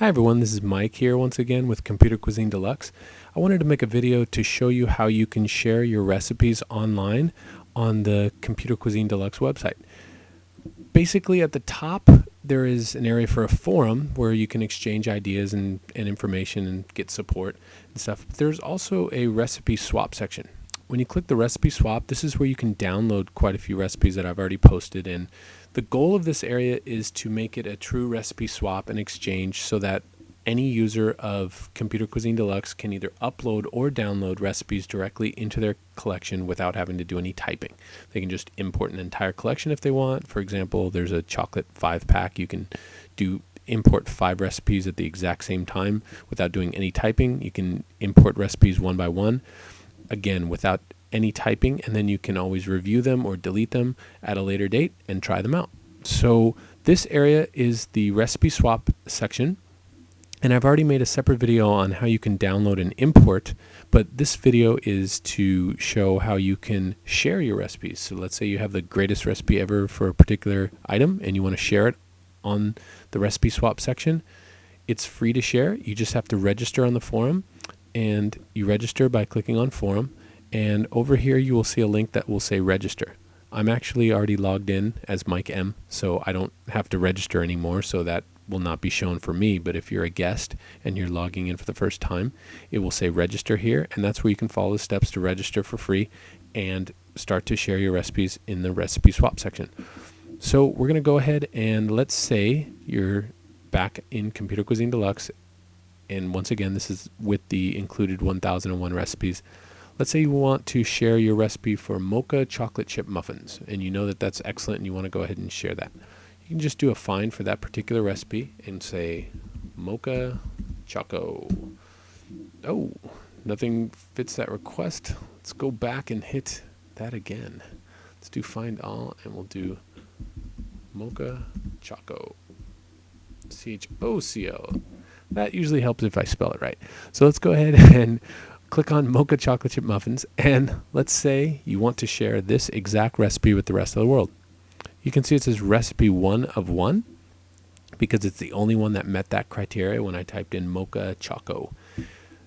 Hi everyone, this is Mike here once again with Computer Cuisine Deluxe. I wanted to make a video to show you how you can share your recipes online on the Computer Cuisine Deluxe website. Basically at the top there is an area for a forum where you can exchange ideas and information and get support and stuff. But there's also a recipe swap section. When you click the recipe swap, this is where you can download quite a few recipes that I've already posted in. The goal of this area is to make it a true recipe swap and exchange so that any user of Computer Cuisine Deluxe can either upload or download recipes directly into their collection without having to do any typing. They can just import an entire collection if they want. For example, there's a chocolate 5-pack. You can import 5 recipes at the exact same time without doing any typing. You can import recipes one by one, again, without any typing, and then you can always review them or delete them at a later date and try them out. So this area is the recipe swap section, and I've already made a separate video on how you can download and import, but this video is to show how you can share your recipes. So let's say you have the greatest recipe ever for a particular item and you want to share it on the recipe swap section. It's free to share. You just have to register on the forum, and you register by clicking on forum. And over here you will see a link that will say register. I'm actually already logged in as Mike M, so I don't have to register anymore, so that will not be shown for me. But if you're a guest and you're logging in for the first time, it will say register here, and that's where you can follow the steps to register for free and start to share your recipes in the recipe swap section. So we're going to go ahead and let's say you're back in Computer Cuisine Deluxe, and once again this is with the included 1001 recipes. Let's say you want to share your recipe for mocha chocolate chip muffins, and you know that that's excellent and you want to go ahead and share that. You can just do a find for that particular recipe and say mocha choco. Oh, nothing fits that request. Let's go back and hit that again. Let's do find all, and we'll do mocha choco. CHOCO. That usually helps if I spell it right. So let's go ahead and click on mocha chocolate chip muffins, and let's say you want to share this exact recipe with the rest of the world. You can see it says recipe 1 of 1 because it's the only one that met that criteria when I typed in mocha choco.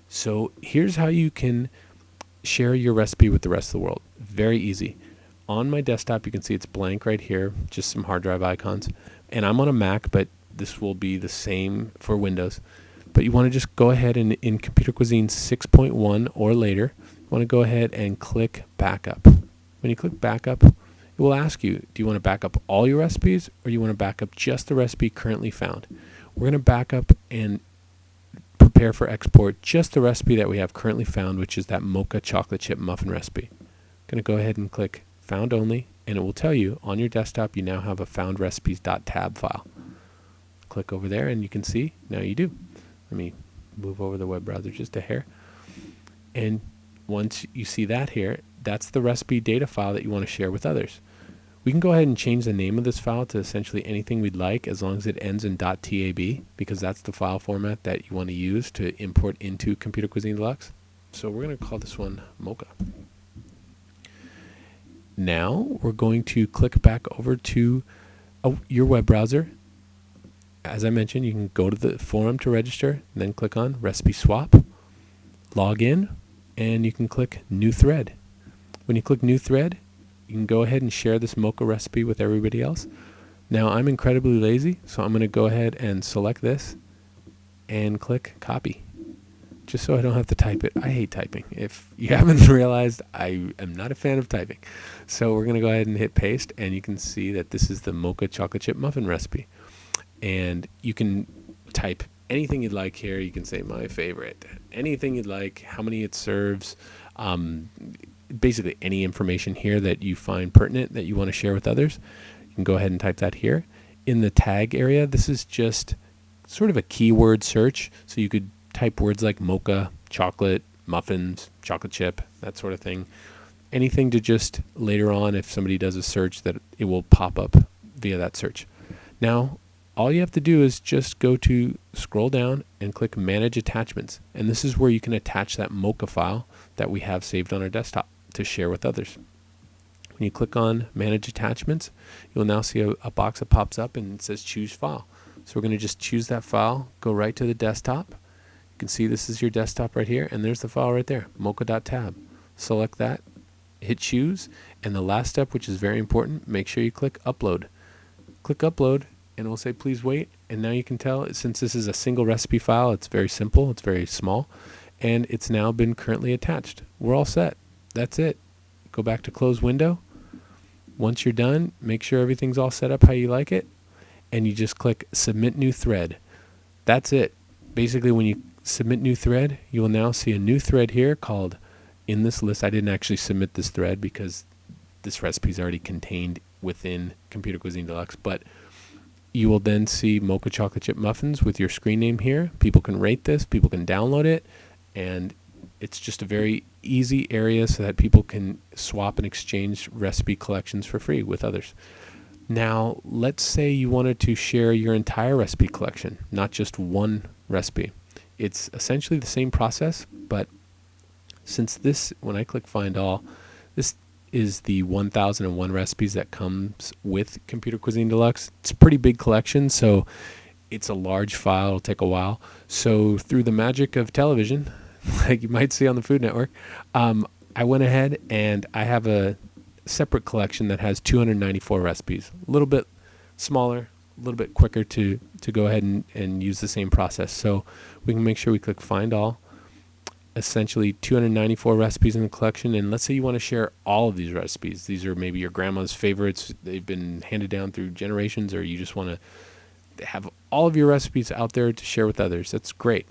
So here's how you can share your recipe with the rest of the world. Very easy. On my desktop you can see it's blank right here, just some hard drive icons, and I'm on a Mac, but this will be the same for Windows. But you want to just go ahead and in Computer Cuisine 6.1 or later, you want to go ahead and click backup. When you click backup, it will ask you, do you want to back up all your recipes or do you want to back up just the recipe currently found? We're going to back up and prepare for export just the recipe that we have currently found, which is that mocha chocolate chip muffin recipe. I'm going to go ahead and click found only, and it will tell you on your desktop you now have a found recipes.tab file. Click over there and you can see now you do. Let me move over the web browser just a hair. And once you see that here, that's the recipe data file that you want to share with others. We can go ahead and change the name of this file to essentially anything we'd like as long as it ends in .tab, because that's the file format that you want to use to import into Computer Cuisine Deluxe. So we're going to call this one mocha. Now we're going to click back over to your web browser. As I mentioned, you can go to the forum to register, and then click on Recipe Swap, log in, and you can click New Thread. When you click New Thread, you can go ahead and share this mocha recipe with everybody else. Now, I'm incredibly lazy, so I'm going to go ahead and select this and click Copy, just so I don't have to type it. I hate typing. If you haven't realized, I am not a fan of typing. So we're going to go ahead and hit Paste, and you can see that this is the mocha chocolate chip muffin recipe. And you can type anything you'd like here. You can say my favorite, anything you'd like, how many it serves, basically any information here that you find pertinent that you want to share with others. You can go ahead and type that here. In the tag area, this is just sort of a keyword search. So you could type words like mocha, chocolate, muffins, chocolate chip, that sort of thing. Anything to just later on, if somebody does a search, that it will pop up via that search. Now, all you have to do is just scroll down and click Manage Attachments. And this is where you can attach that mocha file that we have saved on our desktop to share with others. When you click on Manage Attachments, you'll now see a box that pops up and it says Choose File. So we're going to just choose that file, go right to the desktop. You can see this is your desktop right here, and there's the file right there, mocha.tab. Select that, hit choose, and the last step, which is very important, make sure you click upload. Click upload, and it will say please wait, and now you can tell, since this is a single recipe file, it's very simple, it's very small, and it's now been currently attached. We're all set. That's it. Go back to close window. Once you're done, make sure everything's all set up how you like it, and you just click submit new thread. That's it. Basically, when you submit new thread, you will now see a new thread here called in this list. I didn't actually submit this thread because this recipe is already contained within Computer Cuisine Deluxe, but you will then see mocha chocolate chip muffins with your screen name here. People can rate this, people can download it, and it's just a very easy area so that people can swap and exchange recipe collections for free with others. Now, let's say you wanted to share your entire recipe collection, not just one recipe. It's essentially the same process, but since this, when I click Find All, this is the 1001 recipes that comes with Computer Cuisine Deluxe. It's a pretty big collection, so it's a large file. It'll take a while. So through the magic of television, like you might see on the Food Network, I went ahead and I have a separate collection that has 294 recipes. A little bit smaller, a little bit quicker to go ahead and use the same process. So we can make sure we click Find All. Essentially 294 recipes in the collection, and let's say you want to share all of these recipes. These are maybe your grandma's favorites. They've been handed down through generations, or you just want to have all of your recipes out there to share with others. That's great.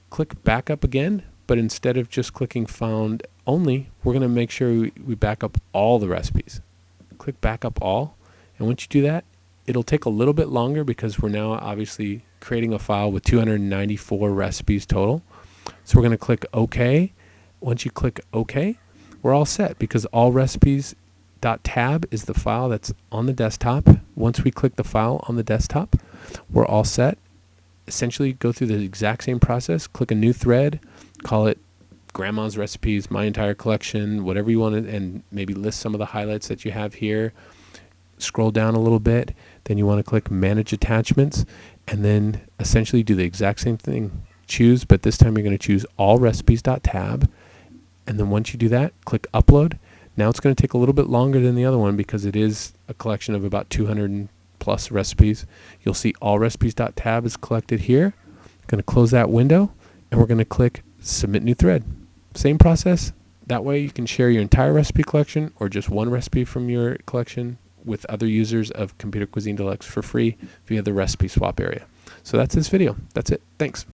Click back up again, but instead of just clicking found only, we're going to make sure we back up all the recipes. Click back up all, and once you do that, it'll take a little bit longer because we're now obviously creating a file with 294 recipes total. So we're going to click OK. Once you click OK, we're all set because all recipes.tab is the file that's on the desktop. Once we click the file on the desktop, we're all set. Essentially go through the exact same process, click a new thread, call it Grandma's Recipes, My Entire Collection, whatever you want to, and maybe list some of the highlights that you have here. Scroll down a little bit, then you want to click Manage Attachments, and then essentially do the exact same thing. Choose, but this time you're going to choose all recipes.tab, and then once you do that, click Upload. Now it's going to take a little bit longer than the other one because it is a collection of about 200 plus recipes. You'll see all recipes.tab is collected here. Going to close that window, and we're going to click Submit New Thread. Same process. That way you can share your entire recipe collection or just one recipe from your collection with other users of Computer Cuisine Deluxe for free via the recipe swap area. So that's this video. That's it. Thanks.